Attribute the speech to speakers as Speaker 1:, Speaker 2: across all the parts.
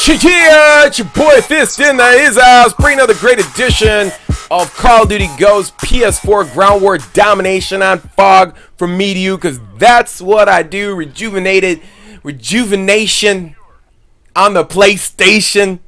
Speaker 1: Yeah, it's your boy Fist in his house. Bring another great edition of Call of Duty Ghosts PS4 Ground War Domination on Fog from me to you, because that's what I do. Rejuvenation on the PlayStation.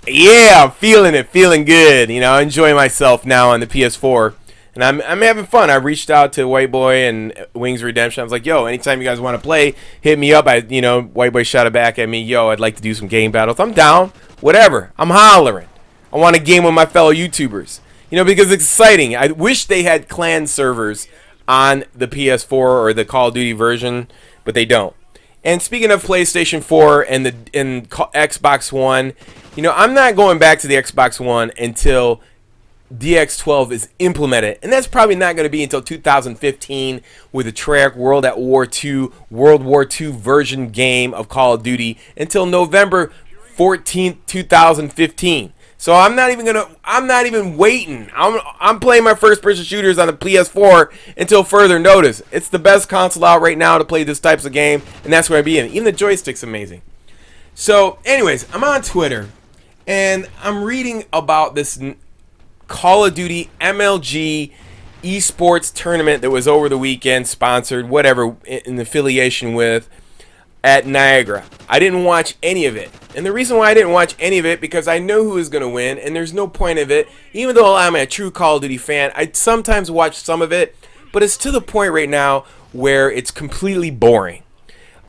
Speaker 1: Yeah, I'm feeling it, feeling good. You know, enjoying myself now on the PS4. And I'm having fun. I reached out to White Boy and Wings Redemption. I was like, yo, anytime you guys want to play, hit me up. White Boy shot it back at me. Yo, I'd like to do some game battles. I'm down. Whatever. I'm hollering. I want to game with my fellow YouTubers. You know, because it's exciting. I wish they had clan servers on the PS4 or the Call of Duty version, but they don't. And speaking of PlayStation 4 and Xbox One, you know, I'm not going back to the Xbox One until DX12 is implemented, and that's probably not going to be until 2015 with a Treyarch World War II version game of Call of Duty until November 14th, 2015. So I'm not even waiting. I'm playing my first-person shooters on the PS4 until further notice. It's the best console out right now to play this types of game, and that's where I be in. Even the joystick's amazing. So, anyways, I'm on Twitter, and I'm reading about this Call of Duty MLG Esports tournament that was over the weekend, sponsored, whatever, in affiliation with, at Niagara. I didn't watch any of it. And the reason why I didn't watch any of it, because I know who is going to win, and there's no point of it. Even though I'm a true Call of Duty fan, I sometimes watch some of it, but it's to the point right now where it's completely boring.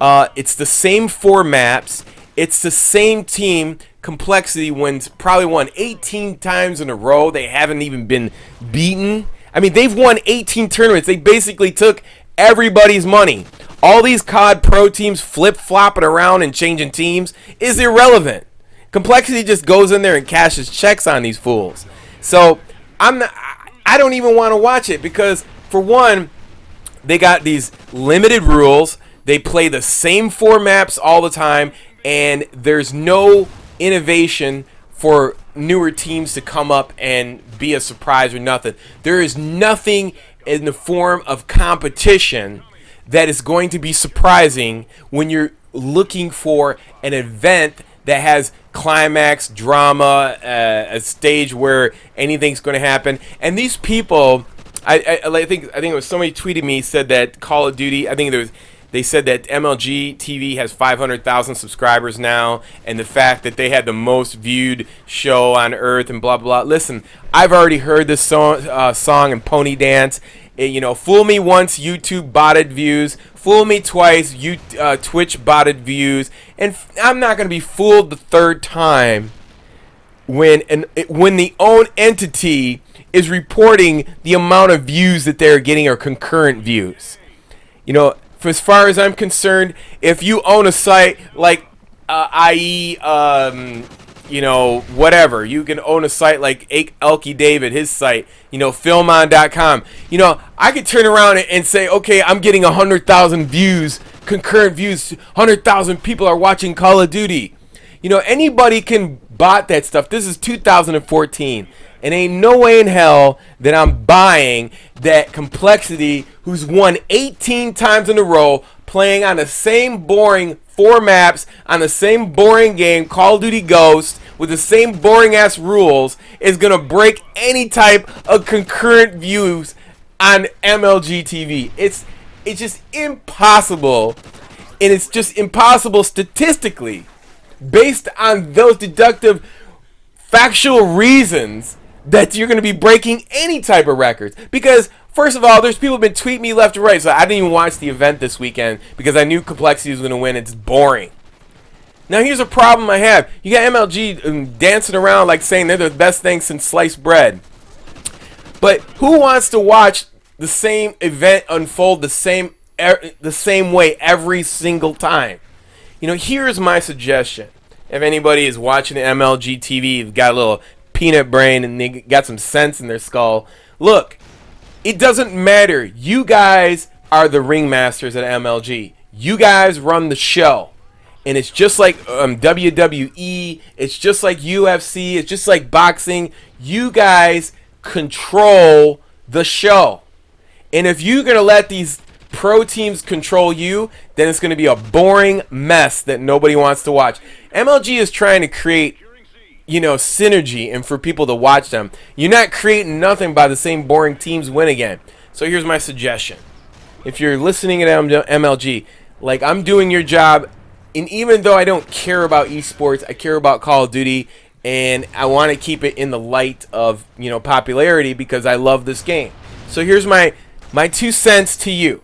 Speaker 1: It's the same four maps. It's the same team. Complexity probably won 18 times in a row. They haven't even been beaten. I mean, they've won 18 tournaments. They basically took everybody's money. All these COD Pro teams flip-flopping around and changing teams is irrelevant. Complexity just goes in there and cashes checks on these fools. So I don't even want to watch it because, for one, they got these limited rules. They play the same four maps all the time, and there's no innovation for newer teams to come up and be a surprise or nothing. There is nothing in the form of competition that is going to be surprising when you're looking for an event that has climax, drama, a stage where anything's going to happen. And these people, I think it was somebody tweeted me, said that Call of Duty, they said that MLG TV has 500,000 subscribers now, and the fact that they had the most viewed show on Earth and blah, blah. Listen, I've already heard this song and Pony Dance. Fool me once, YouTube botted views. Fool me twice, Twitch botted views. And I'm not going to be fooled the third time when the own entity is reporting the amount of views that they're getting or concurrent views. As far as I'm concerned, if you own a site like, whatever, you can own a site like Elky David, his site, filmon.com. I could turn around and say, okay, I'm getting 100,000 views, concurrent views, 100,000 people are watching Call of Duty. Anybody can bot that stuff. This is 2014. And ain't no way in hell that I'm buying that Complexity, who's won 18 times in a row, playing on the same boring four maps, on the same boring game, Call of Duty Ghosts, with the same boring-ass rules, is going to break any type of concurrent views on MLG TV. It's just impossible, and it's just impossible statistically, based on those deductive, factual reasons that you're going to be breaking any type of records. Because, first of all, there's people who've been tweeting me left and right, so I didn't even watch the event this weekend because I knew Complexity was going to win. It's boring. Now, here's a problem I have. You got MLG dancing around like saying they're the best thing since sliced bread. But who wants to watch the same event unfold the same way every single time? Here's my suggestion. If anybody is watching the MLG TV, you've got a little peanut brain and they got some sense in their skull. Look, it doesn't matter. You guys are the ringmasters at MLG. You guys run the show. And it's just like WWE. It's just like UFC. It's just like boxing. You guys control the show. And if you're going to let these pro teams control you, then it's going to be a boring mess that nobody wants to watch. MLG is trying to create, synergy and for people to watch them. You're not creating nothing by the same boring teams win again. So here's my suggestion. If you're listening at MLG, like I'm doing your job, and even though I don't care about esports, I care about Call of Duty, and I want to keep it in the light of, popularity because I love this game. So here's my 2 cents to you.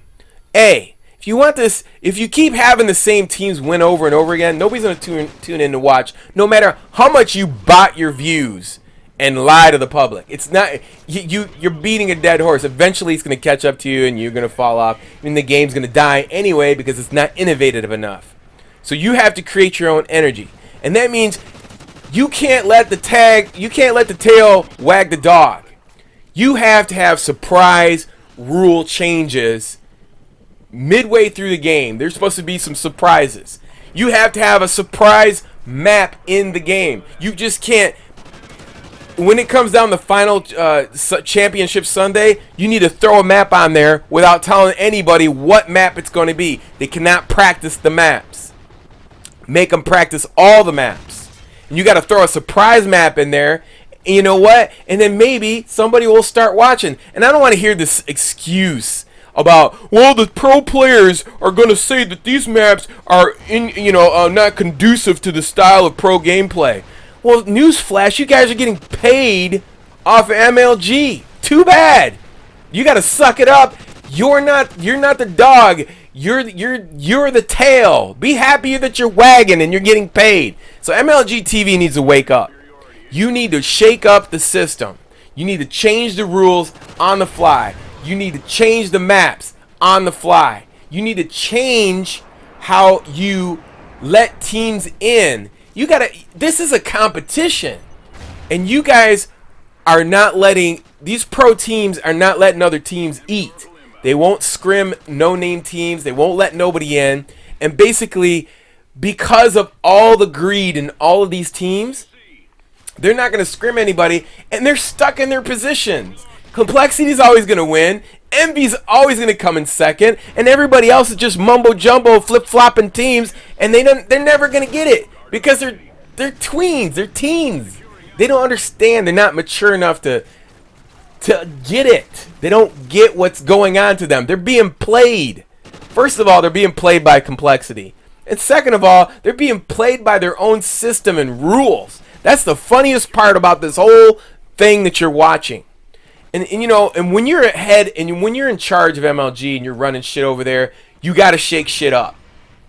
Speaker 1: A, if you keep having the same teams win over and over again, nobody's going to tune in to watch, no matter how much you bot your views and lie to the public. It's not you're beating a dead horse. Eventually it's going to catch up to you and you're going to fall off. And the game's going to die anyway because it's not innovative enough. So you have to create your own energy. And that means you can't let the tail wag the dog. You have to have surprise rule changes midway through the game. There's supposed to be some surprises. You have to have a surprise map in the game. You just can't. When it comes down to the final championship Sunday, you need to throw a map on there without telling anybody what map it's going to be. They cannot practice the maps. Make them practice all the maps. And you got to throw a surprise map in there. And you know what? And then maybe somebody will start watching. And I don't want to hear this excuse about, well, the pro players are going to say that these maps are not conducive to the style of pro gameplay. Well, newsflash, you guys are getting paid off of MLG. Too bad. You got to suck it up. You're not the dog. You're the tail. Be happy that you're wagging and you're getting paid. So MLG TV needs to wake up. You need to shake up the system. You need to change the rules on the fly. You need to change the maps on the fly. You need to change how you let teams in. This is a competition. And you guys are not letting, these pro teams are not letting other teams eat. They won't scrim no-name teams. They won't let nobody in. And basically, because of all the greed in all of these teams, they're not going to scrim anybody, and they're stuck in their positions. Complexity is always going to win. Envy's always going to come in second, and everybody else is just mumbo-jumbo, flip-flopping teams, and they're never going to get it because they're tweens, they're teens. They don't understand. They're not mature enough to get it. They don't get what's going on to them. They're being played. First of all, they're being played by Complexity. And second of all, they're being played by their own system and rules. That's the funniest part about this whole thing that you're watching. And when you're ahead and when you're in charge of MLG and you're running shit over there, you got to shake shit up.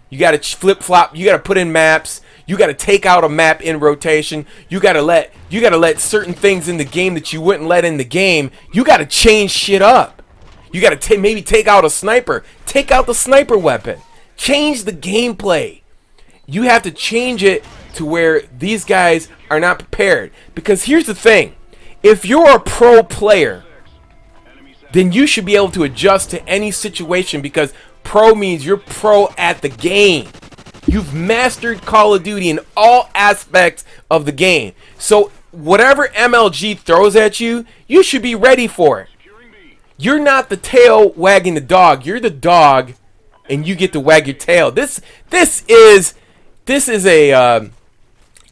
Speaker 1: You got to flip-flop. You got to put in maps. You got to take out a map in rotation. You got to let certain things in the game that you wouldn't let in the game. You got to change shit up. You got to maybe take out a sniper. Take out the sniper weapon. Change the gameplay. You have to change it to where these guys are not prepared. Because here's the thing. If you're a pro player, then you should be able to adjust to any situation because pro means you're pro at the game. You've mastered Call of Duty in all aspects of the game. So whatever MLG throws at you, you should be ready for it. You're not the tail wagging the dog. You're the dog, and you get to wag your tail. This is a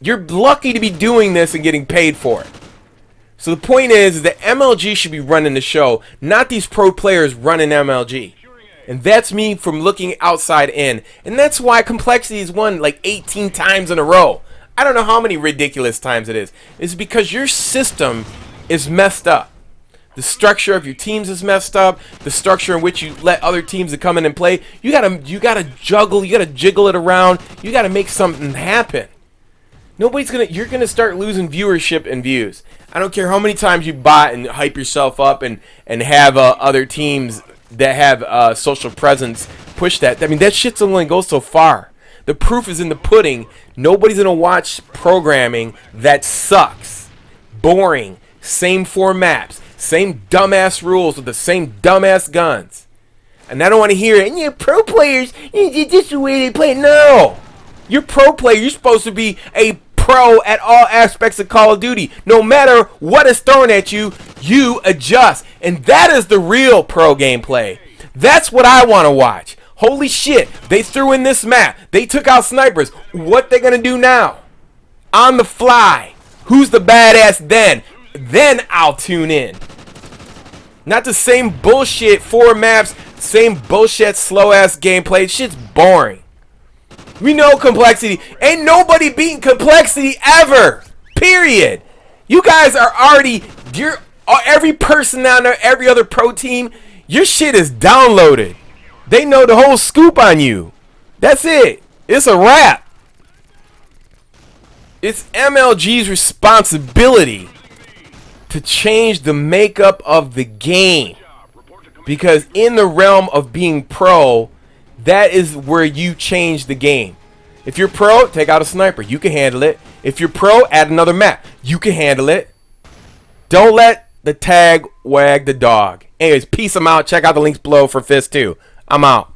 Speaker 1: you're lucky to be doing this and getting paid for it. So the point is that MLG should be running the show, not these pro players running MLG. And that's me from looking outside in. And that's why Complexity's won like 18 times in a row. I don't know how many ridiculous times it is. It's because your system is messed up. The structure of your teams is messed up. The structure in which you let other teams that come in and play, you gotta juggle, you gotta jiggle it around, you gotta make something happen. You're gonna start losing viewership and views. I don't care how many times you bot and hype yourself up and have other teams that have social presence push that. I mean, that shit's only goes so far. The proof is in the pudding. Nobody's gonna watch programming that sucks, boring, same 4 maps, same dumbass rules with the same dumbass guns. And I don't want to hear it. Yeah, pro players, this is the way they play. No, you're pro player. You're supposed to be a pro at all aspects of Call of Duty. No matter what is thrown at you, you adjust. And that is the real pro gameplay. That's what I want to watch. Holy shit, they threw in this map. They took out snipers. What they gonna do now? On the fly. Who's the badass then? Then I'll tune in. Not the same bullshit 4 maps, same bullshit slow ass gameplay. Shit's boring. We know complexity. Ain't nobody beating complexity ever. Period. You guys are already, every person down there, every other pro team, your shit is downloaded. They know the whole scoop on you. That's it. It's a wrap. It's MLG's responsibility to change the makeup of the game. Because in the realm of being pro, that is where you change the game. If you're pro, take out a sniper. You can handle it. If you're pro, add another map. You can handle it. Don't let the tag wag the dog. Anyways, peace. I'm out. Check out the links below for Fist 2. I'm out.